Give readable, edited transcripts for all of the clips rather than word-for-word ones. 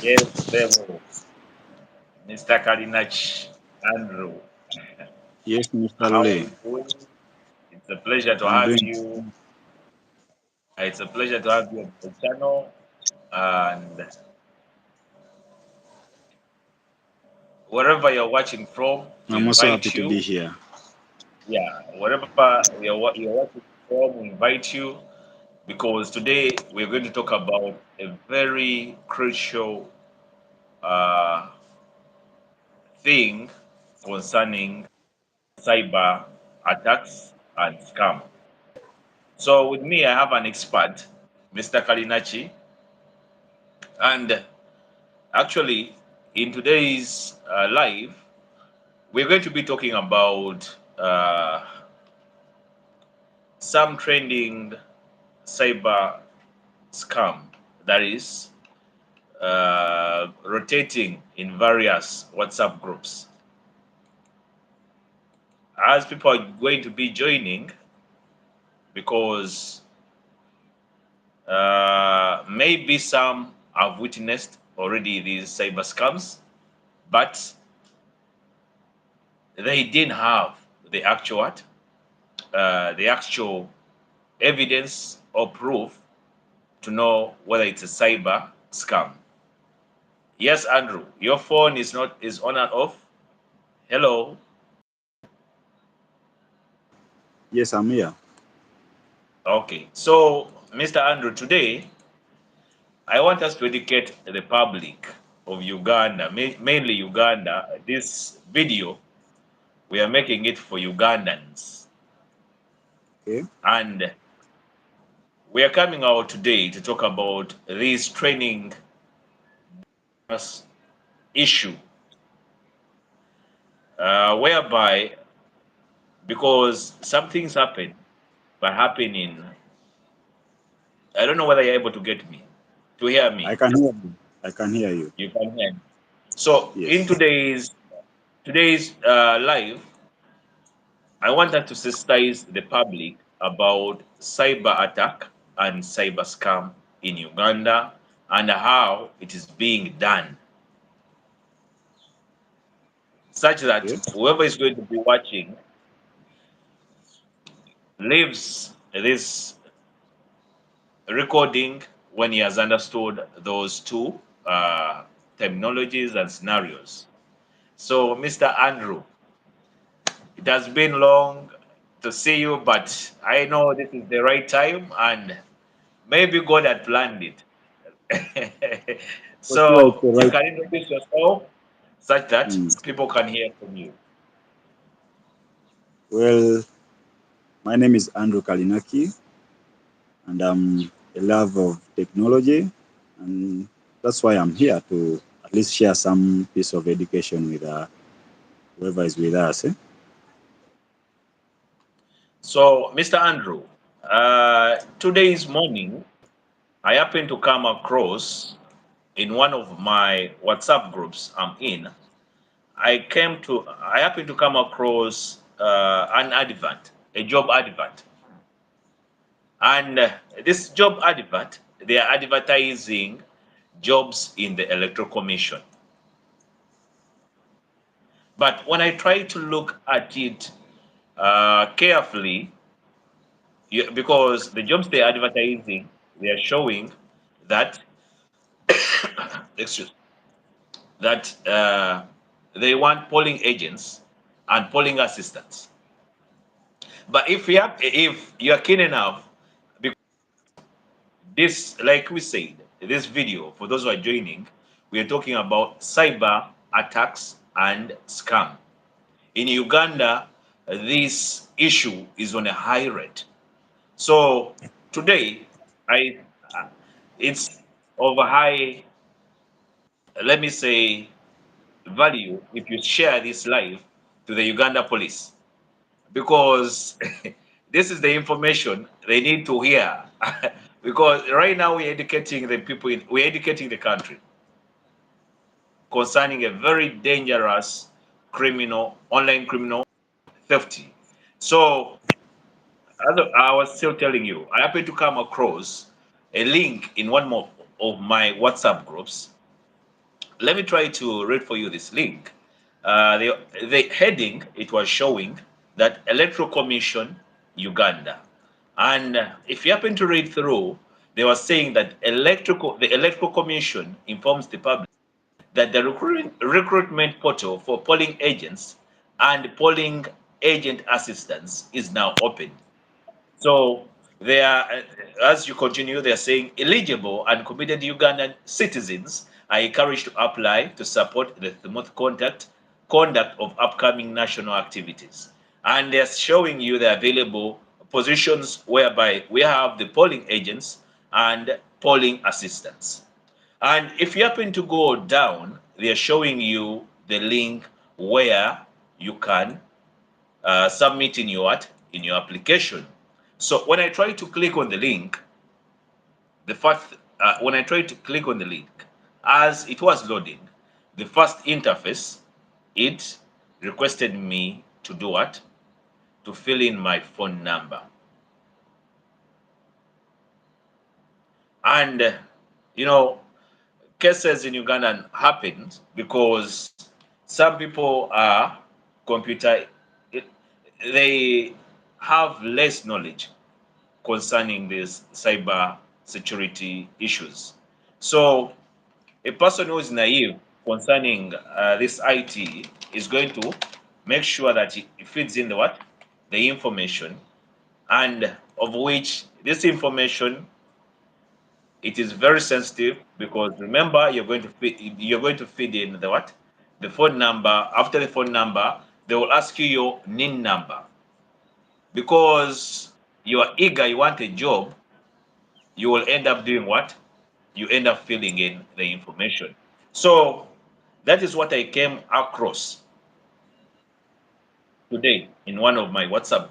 Yes, Bebo, Mr. Kalinach, Andrew. Yes, Mr. How are Lee. you doing? It's a pleasure to I'm have doing. you. It's a pleasure to have you on the channel. And wherever you're watching from, we I'm also happy invite to be you. here. Yeah, wherever you're watching from, we invite you because today we're going to talk about a very crucial uh, thing concerning cyber attacks and scam. So with me, I have an expert, Mr. Kalinachi, and actually, in today's live, we're going to be talking about some trending cyber scam that is rotating in various WhatsApp groups. As people are going to be joining, because maybe some have witnessed already these cyber scams, but they didn't have the actual evidence or proof to know whether it's a cyber scam. Yes, Andrew, your phone is on and off. Hello. Yes, I'm here. Okay. So, Mr. Andrew, today I want us to educate the public of Uganda, mainly Uganda. This video we are making it for Ugandans, Okay. and we are coming out today to talk about this training issue, whereby because some things happen, but happen in, I don't know whether you're able to get me, to hear I me. can hear you. I can hear you. You can hear me. So in Yes. today's live, I want us to sensitize the public about cyber attack and cyber scam in Uganda and how it is being done, such that Okay. whoever is going to be watching leaves this recording when he has understood those two terminologies and scenarios. So, Mr. Andrew, it has been long to see you, but I know this is the right time and maybe God had planned it. For sure, it's So, the you right. can introduce yourself such that Mm. people can hear from you. Well, my name is Andrew Kalinaki, and I'm a love of technology, and that's why I'm here to at least share some piece of education with whoever is with us. Eh? So, Mr. Andrew, today's morning, I happened to come across in one of my WhatsApp groups I'm in. I happened to come across an advert, a job advert, and this job advert, they are advertising jobs in the electoral commission. But when I try to look at it carefully, because the jobs they are advertising, they are showing that excuse that they want polling agents and polling assistants. But if you are keen enough, because this, like we said, this video for those who are joining, we are talking about cyber attacks and scam. In Uganda, this issue is on a high rate. So today, I it's of a high, let me say, value if you share this live to the Uganda police because this is the information they need to hear. Because right now we're educating the people, we're educating the country concerning a very dangerous criminal, online criminal theft. So, as I was still telling you, I happened to come across a link in one more of my WhatsApp groups let me try to read for you this link. The heading, it was showing that Electoral Commission, Uganda. And if you happen to read through, they were saying that the Electoral Commission informs the public that the recruitment portal for polling agents and polling agent assistants is now open. So they are, as you continue, they are saying eligible and committed Ugandan citizens are encouraged to apply to support the smooth conduct of upcoming national activities. And they're showing you the available positions whereby we have the polling agents and polling assistants. And if you happen to go down, they're showing you the link where you can submit in your application. So when I try to click on the link, when I try to click on the link, as it was loading, the first interface, it requested me to do what? To fill in my phone number. And, you know, cases in Uganda happen because some people are they have less knowledge concerning these cyber security issues. So a person who is naive concerning this IT is going to make sure that he feeds in the information, and of which this information, it is very sensitive, because remember, you're going to feed in the phone number. After the phone number, they will ask you your NIN number, because you are eager, you want a job. You will end up doing what? You end up filling in the information. So that is what I came across today in one of my WhatsApp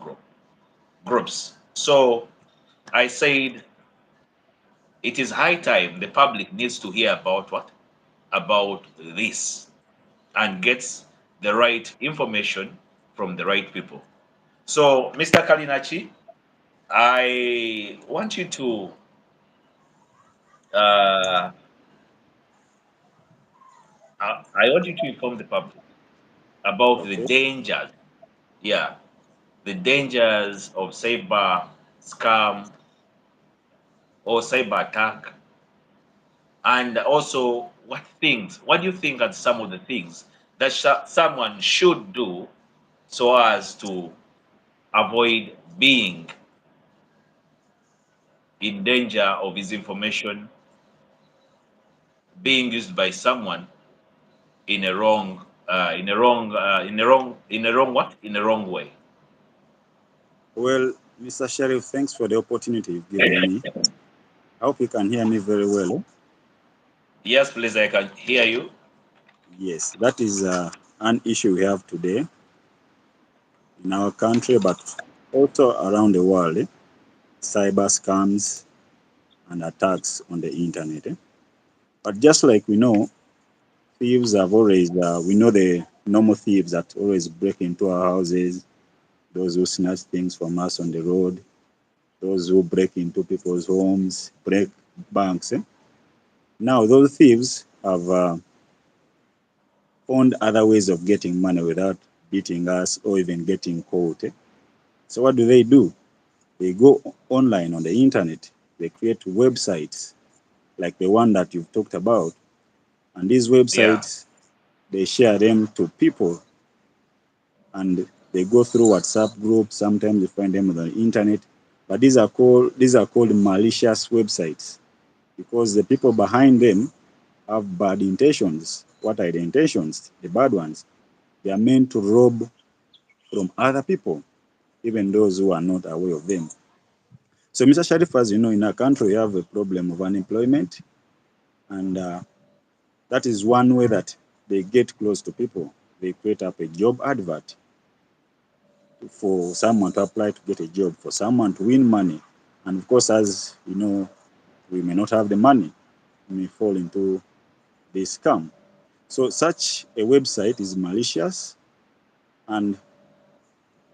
groups. So I said it is high time the public needs to hear about about this, and gets the right information from the right people. So, Mr. 𝗙𝗵𝗁, I want you to uh, I want you to inform the public about the Okay. dangers, yeah, the dangers of cyber scam or cyber attack, and also what do you think are some of the things that someone should do so as to avoid being in danger of his information being used by someone in a wrong in a wrong way. Well, Mr. Sheriff, thanks for the opportunity you've given me. I hope you can hear me very well. Yes, please, I can hear you. Yes, that is an issue we have today in our country, but also around the world. Cyber scams and attacks on the internet. But just like we know, thieves have always, we know the normal thieves that always break into our houses, those who snatch things from us on the road, those who break into people's homes, break banks. Now, those thieves have found other ways of getting money without beating us or even getting caught. So what do? They go online on the internet. They create websites like the one that you've talked about. And these Yeah, websites, they share them to people, and they go through WhatsApp groups. Sometimes you find them on the internet. But these are called malicious websites, because the people behind them have bad intentions. What are the intentions? The bad ones. They are meant to rob from other people, even those who are not aware of them. So, Mr. Sharif, as you know, in our country, we have a problem of unemployment, and that is one way that they get close to people. They create up a job advert for someone to apply to get a job, for someone to win money. And of course, as you know, we may not have the money, we may fall into this scam. So such a website is malicious, and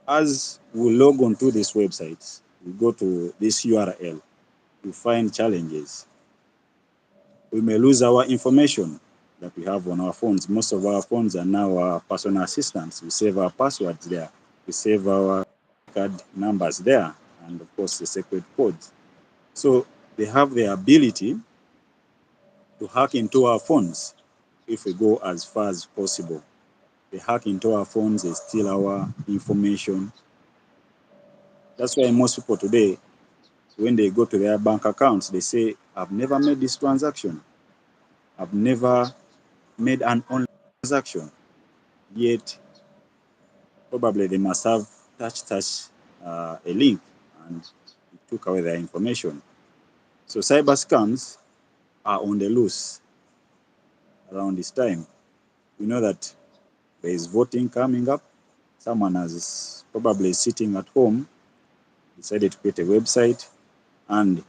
as we log on to these websites, we go to this URL, we find challenges. We may lose our information. that we have on our phones. Most of our phones are now our personal assistants. We save our passwords there. We save our card numbers there, and of course the secret codes. So they have the ability to hack into our phones if we go as far as possible. They hack into our phones, they steal our information. That's why most people today, when they go to their bank accounts, they say, I've never made this transaction. I've never made an online transaction. Yet, probably they must have touched a link and it took away their information. So cyber scams are on the loose around this time. We know that there is voting coming up. Someone is probably sitting at home, decided to create a website, and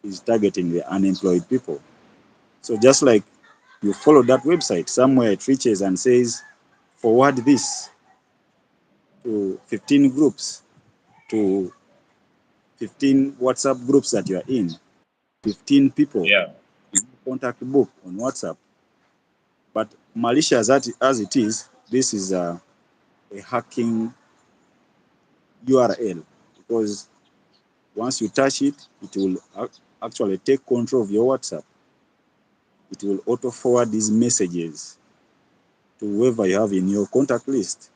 is targeting the unemployed people. So just like you follow that website, somewhere it reaches and says, forward this to 15 groups, to 15 WhatsApp groups that you are in, 15 people, Yeah. contact book on WhatsApp. But malicious as it is, this is a hacking URL, because once you touch it, it will actually take control of your WhatsApp. It will auto forward these messages to whoever you have in your contact list.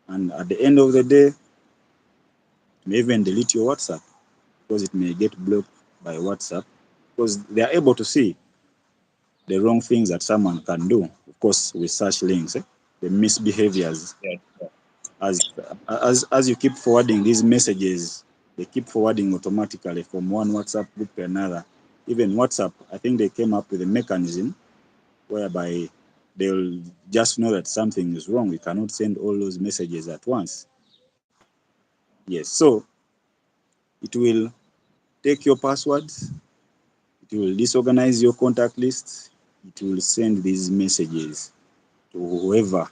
And at the end of the day, you may even delete your WhatsApp because it may get blocked by WhatsApp, because they are able to see the wrong things that someone can do, of course, with such links, the misbehaviors. Yeah. As you keep forwarding these messages, they keep forwarding automatically from one WhatsApp group to another. Even WhatsApp, I think they came up with a mechanism whereby they'll just know that something is wrong. We cannot send all those messages at once. Yes, so it will take your passwords, it will disorganize your contact lists, it will send these messages to whoever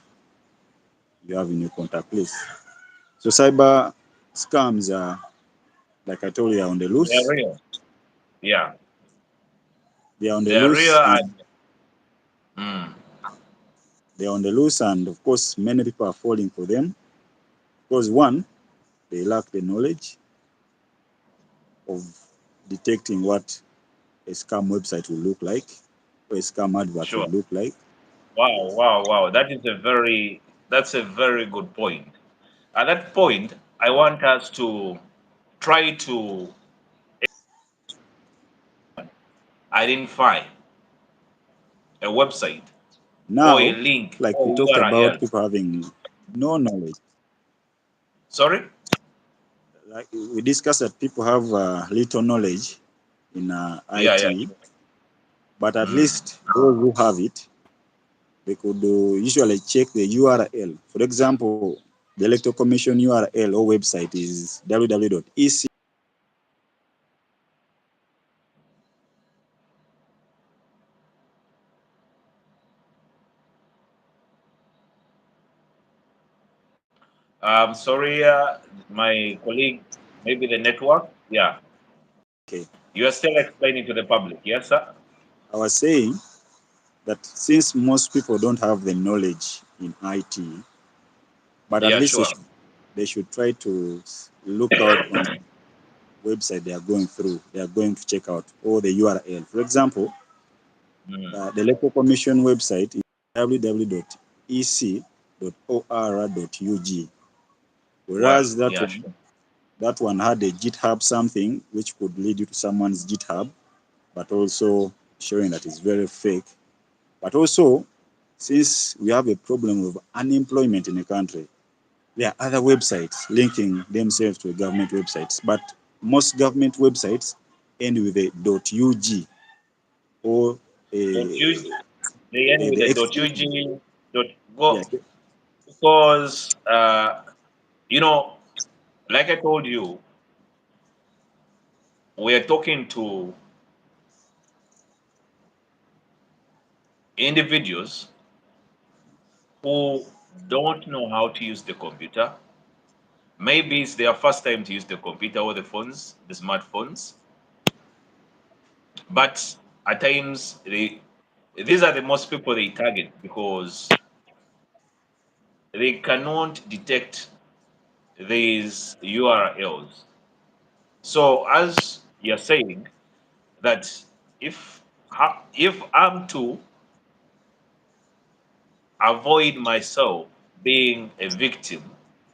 you have in your contact list. So cyber scams are, like I told you, are on the They're loose. real. Yeah. They are on the They're real loose, and and they are on the loose, and of course, many people are falling for them because one, they lack the knowledge of detecting what a scam website will look like, or a scam advert will sure. look like. Wow, wow, wow. That's a very good point. At that point, I want us to try to identify a website or a Now, link like we or talked about URL. people having no knowledge, Sorry? like we discussed that people have little knowledge in Yeah, yeah. IT, but at Mm. least those who have it, they could usually check the URL. For example, the Electoral Commission URL or website is www.ec. Sorry, my colleague, maybe the network. Yeah. Okay. You are still explaining to the public. Yes, sir? I was saying that since most people don't have the knowledge in IT, but at Yeah, least sure. they should try to look out on the website they are going through, they are going to check out, or the URL. For example, Mm. the Electoral Commission website is www.ec.or.ug, Well, whereas yeah, sure. that one had a GitHub something which could lead you to someone's GitHub, but also showing that it's very fake. But also, since we have a problem of unemployment in the country, there are other websites linking themselves to government websites, but most government websites end with a .ug or Dot a, UG, they end with the a dot extension. UG dot Yeah, go because you know, like I told you, we are talking to individuals who don't know how to use the computer. Maybe it's their first time to use the computer or the phones, the smartphones. But at times These are the most people they target because they cannot detect these URLs. So as you're saying that if I'm to avoid myself being a victim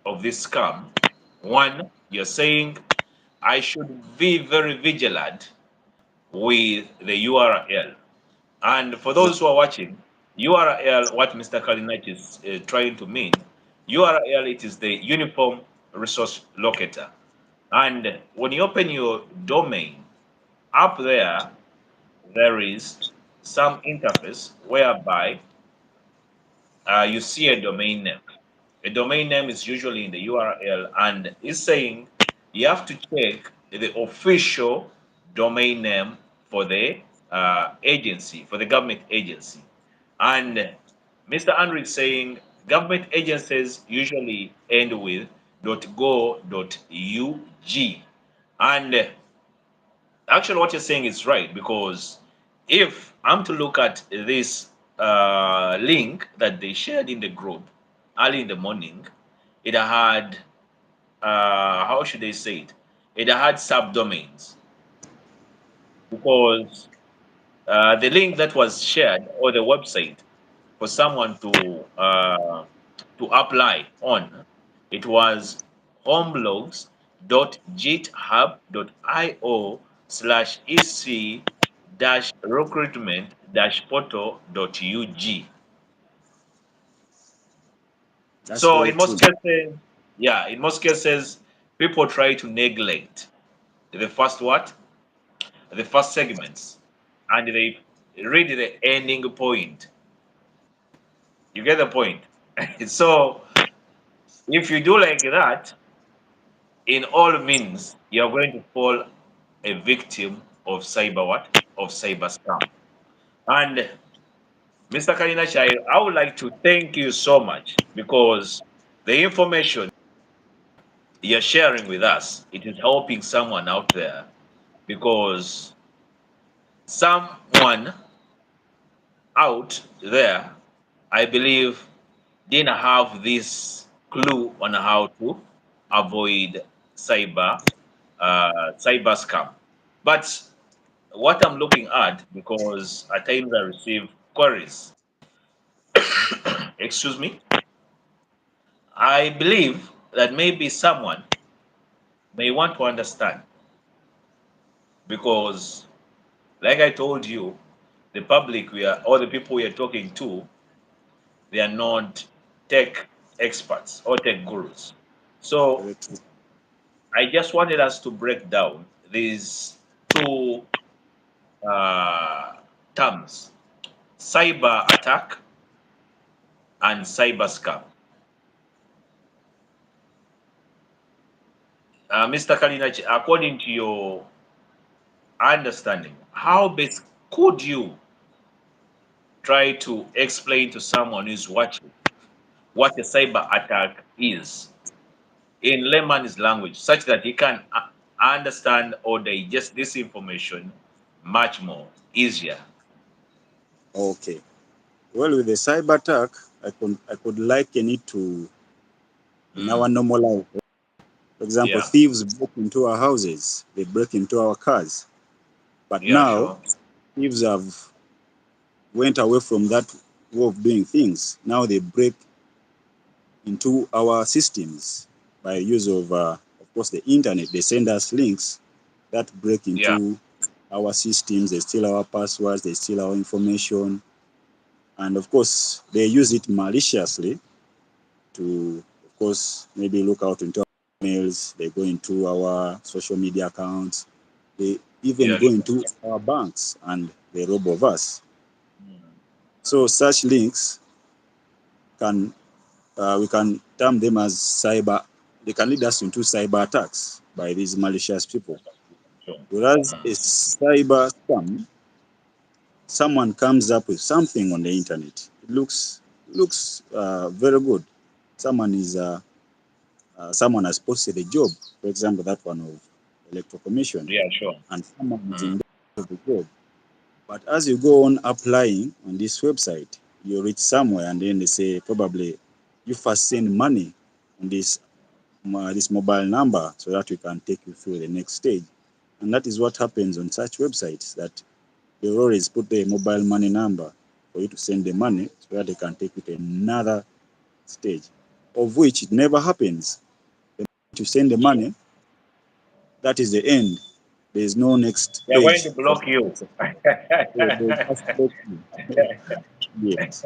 of this scam, one, you're saying I should be very vigilant with the URL. And for Yeah, those who are watching, URL, what Mr. Kalinak is trying to mean, URL, it is the Uniform Resource Locator. And when you open your domain, up there is some interface whereby you see a domain name. A domain name is usually in the URL, and it's saying you have to check the official domain name for the agency, for the government agency. And Mr. Andrew is saying government agencies usually end with .go.ug. And actually, what you're saying is right because if I'm to look at this link that they shared in the group early in the morning, it had how should they say it? It had subdomains because the link that was shared or the website for someone to apply on it was homeblogs.github.io/ec recruitment portal.ug. that's So very in true. most cases, yeah, in most cases, people try to neglect the first what? The first segments, and they read the ending point. You get the point. So if you do like that, in all means, you're going to fall a victim of cyber what? Of cyber scam. And Mr. Kalinachai, I would like to thank you so much because the information you're sharing with us, it is helping someone out there because someone out there, I believe, didn't have this clue on how to avoid cyber scam. But what I'm looking at, because at times I receive queries, excuse me, I believe that maybe someone may want to understand because, like I told you, the public we are, or the people we are talking to, they are not tech experts or tech gurus. So Very true. I just wanted us to break down these two uh, terms: cyber attack and cyber scam. Mr. Kalinachi, according to your understanding, how best could you try to explain to someone who's watching what a cyber attack is in layman's language, such that he can understand or digest this information much more easier? Okay. Well, with the cyber attack, I could liken it to in our Mm, normal life. For example, yeah, thieves break into our houses, they break into our cars. But yeah, now sure. thieves have went away from that way of doing things. Now they break into our systems by use of course, the internet. They send us links that break Yeah, into our systems. They steal our passwords. They steal our information, and of course, they use it maliciously to, of course, maybe look out into our emails. They go into our social media accounts. They even yeah, go sure. into our banks and they rob of us. Mm, So such links can we can term them as cyber. They can lead us into cyber attacks by these malicious people. sure. Whereas a Mm, cyber scam, someone comes up with something on the internet. It looks very good. Someone is someone has posted a job, for example, that one of electoral commission, yeah, sure. and someone is in Mm, the job. But as you go on applying on this website, you reach somewhere and then they say probably you first send money on this mobile number so that we can take you through the next stage. And that is what happens on such websites, that they always put the mobile money number for you to send the money so that they can take you to another stage, of which it never happens. To send the money, that is the end. There is no next They're going page. to block you. They just block you. Yes.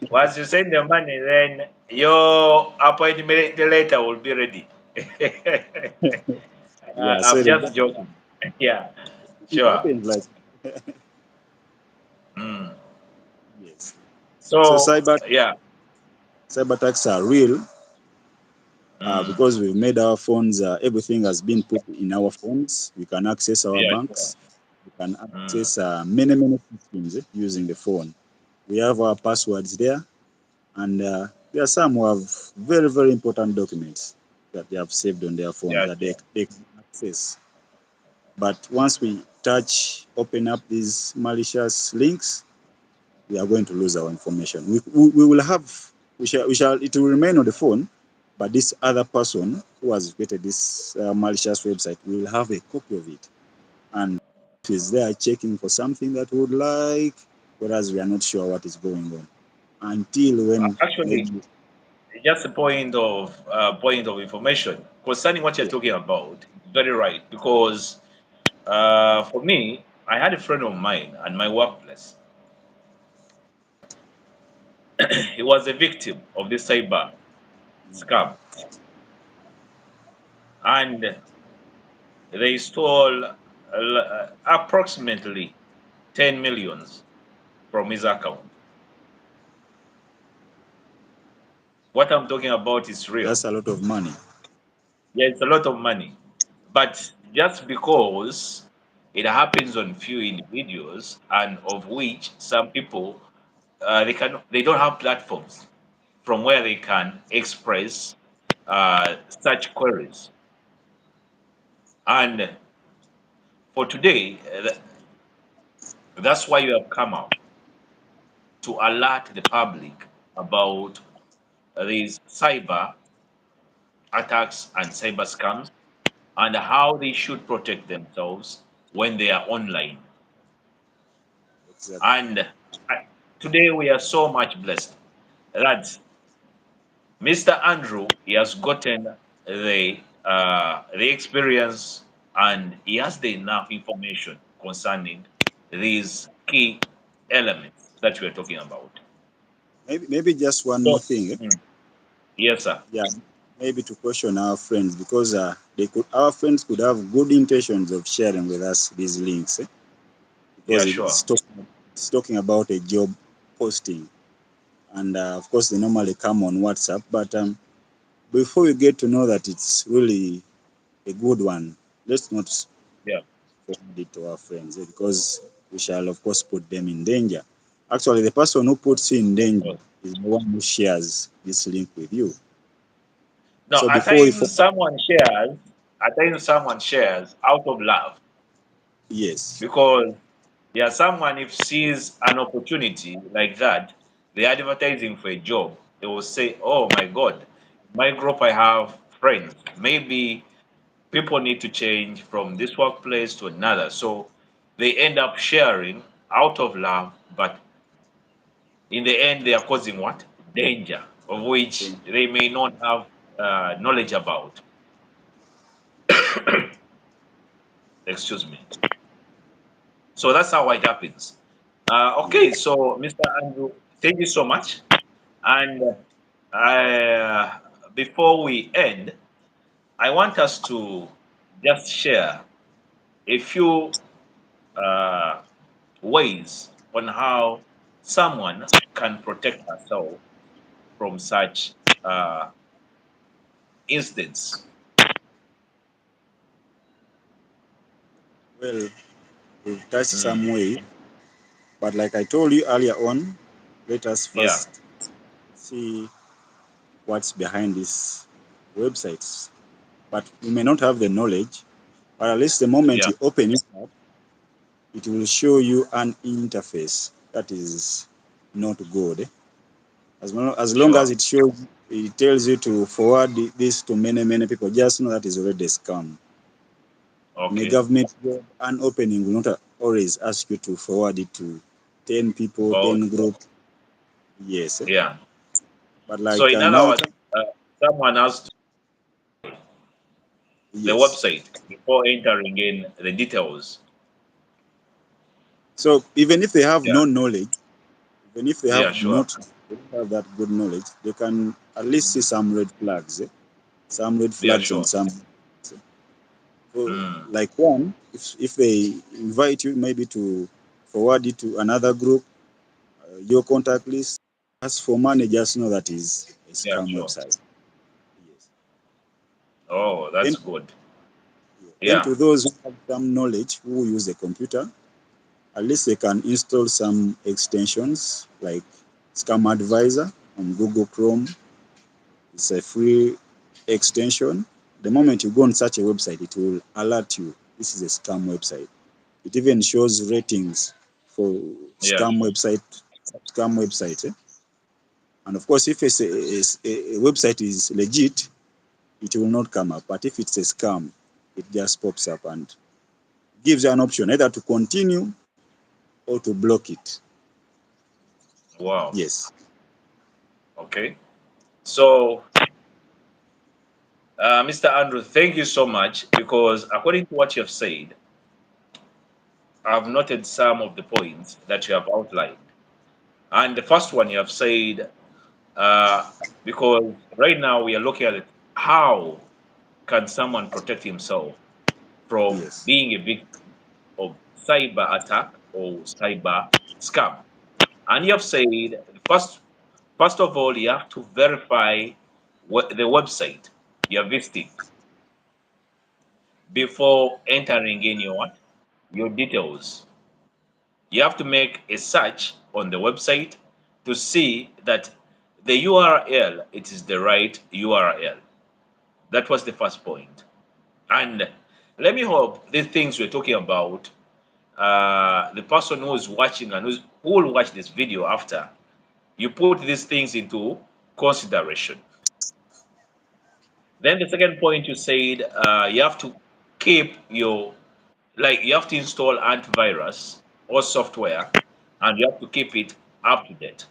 Once you send the money, then your appointment later will be ready. Yeah. So I'm just joking. Yeah, it sure. happens like Mm. yes. So So, yeah. cyber attacks are real Mm. because we've made our phones. Everything has been put in our phones. We can access our Yeah, sure. banks. We can Mm. access many systems using the phone. We have our passwords there, and there are some who have very important documents that they have saved on their phones Yeah, that sure. they can access. But once we open up these malicious links, we are going to lose our information. We will have, it will remain on the phone, but this other person who has created this malicious website will have a copy of it. And is there checking for something that we would like, whereas we are not sure what is going on until when Actually, maybe. just a point of information concerning what you're Yeah, talking about. Very right, because for me, I had a friend of mine at my workplace. He was a victim of this cyber scam, and they stole approximately 10 millions from his account. What I'm talking about is real. that's a lot of money. Yeah, it's a lot of money. But just because it happens on few individuals, and of which some people they don't have platforms from where they can express such queries. And for today, that's why you have come out to alert the public about these cyber attacks and cyber scams and how they should protect themselves when they are online. Exactly. And today we are so much blessed that Mr. Andrew he has gotten the experience and he has the enough information concerning these key elements that we are talking about. Maybe just one more So, thing. mm, yes, sir. Yeah, maybe to caution our friends, because our friends could have good intentions of sharing with us these links, because Yeah, sure. it's talking about a job posting, and of course they normally come on WhatsApp. But before we get to know that it's really a good one, let's not Yeah, forward it to our friends, because we shall of course put them in danger. Actually, the person who puts you in of danger course. is the one who shares this link with you. No, So before we at times someone shares out of love yes, because yeah, someone if sees an opportunity like that, they're advertising for a job, they will say, "Oh my God, my group I have friends. Maybe people need to change from this workplace to another." So they end up sharing out of love, but in the end, they are causing what danger, of which they may not have knowledge about. Excuse me. So that's how it happens. Okay, so Mr. Andrew, thank you so much. And before we end, I want us to just share a few uh, ways on how someone can protect herself from such uh, incidents. well, we've touched Mm, some way, but like I told you earlier on, let us yeah, first see what's behind these websites. But you may not have the knowledge, but at least the moment yeah, you open it up, it will show you an interface that is not good. As long Sure. as it shows, it tells you to forward this to many people, just know that is already a scam. In a Okay. government job, an opening will not always ask you to forward it to 10 people, Oh, 10 groups. Yes. yeah. But So like in other now, words, someone has to the yes. website before entering in the details. So even if they have Yeah. no knowledge, even if they Yeah. have Sure. not they don't have that good knowledge, they can at least see some red flags. Some red Yeah. flags on Sure. some. So, Mm. like one, if they invite you maybe to forward it to another group, your contact list, ask for money, just know that is a Yeah. scam Sure. website. Yes. Oh, Then, that's good. then Yeah. to those who have some knowledge, who use a computer, at least they can install some extensions like Scam Advisor on Google Chrome. It's a free extension. The moment you go on such a website, it will alert you. This is a scam website. It even shows ratings for Yeah. scam websites. And of course, if a website is legit, it will not come up. But if it's a scam, it just pops up and gives you an option either to continue or to block it. Wow. Yes. Okay. So, Mr. Andrew, thank you so much because according to what you have said, I've noted some of the points that you have outlined. And the first one you have said, uh, because right now we are looking at it, how can someone protect himself from Yes. being a victim of cyber attack or cyber scam? And you have said, first of all, you have to verify the website you are visiting before entering in your details. You have to make a search on the website to see that the URL it is the right URL. That was the first point. And let me hope these things we're talking about, the person who is watching and who will watch this video after, you put these things into consideration. Then the second point you said, you have to keep you have to install antivirus or software, and you have to keep it up to date.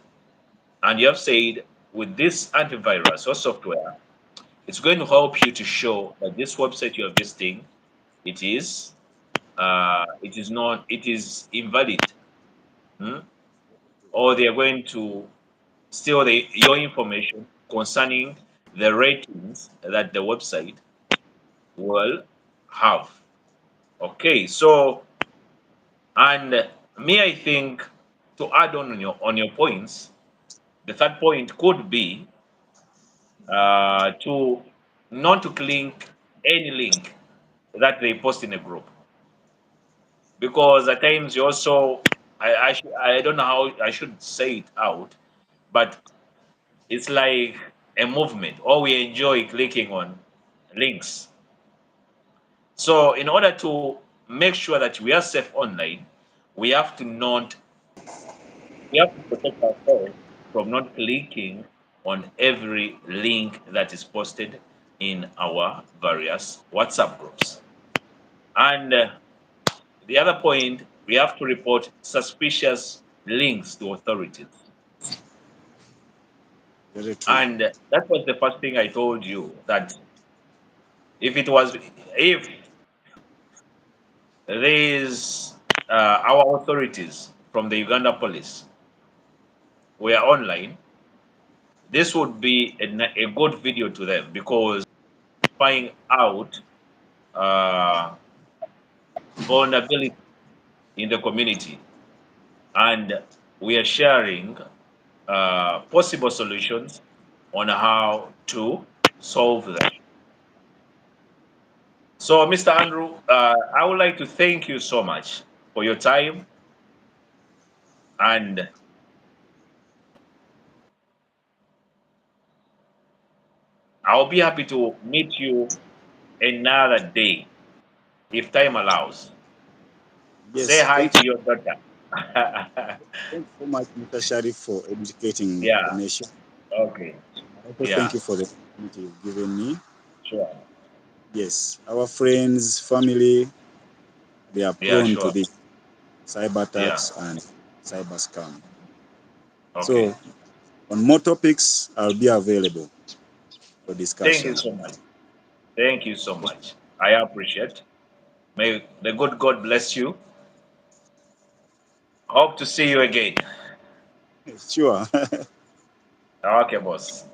And you have said with this antivirus or software, it's going to help you to show that this website you are visiting, it is it is invalid, hmm? Or they are going to steal your information concerning the ratings that the website will have. Okay, so and me, I think to add on your points, the third point could be to not to click any link that they post in a group, because at times you also I don't know how I should say it out, but it's like a movement, or we enjoy clicking on links. So in order to make sure that we are safe online, we have to not we have to protect ourselves from not clicking on every link that is posted in our various WhatsApp groups. And the other point, we have to report suspicious links to authorities. Very true. And that was the first thing I told you, that if it was, if these, our authorities from the Uganda police were online, this would be a good video to them, because find out uh, vulnerability in the community, and we are sharing possible solutions on how to solve them. So, Mr. Andrew, I would like to thank you so much for your time, and I'll be happy to meet you another day if time allows. Yes, Say hi thank to you. your daughter. Thank you so much, Mr. Sharif, for educating the Yeah. nation. Okay. Also, thank Yeah. you for the opportunity you've given me. Sure. Yes, our friends, family, they are Yeah. prone to Sure. this cyber Yeah. attacks and cyber scam. Okay. So, on more topics, I'll be available for Thank you discussion. so much. Thank you so much. I appreciate. May the good God bless you. Hope to see you again. Sure. Okay, boss.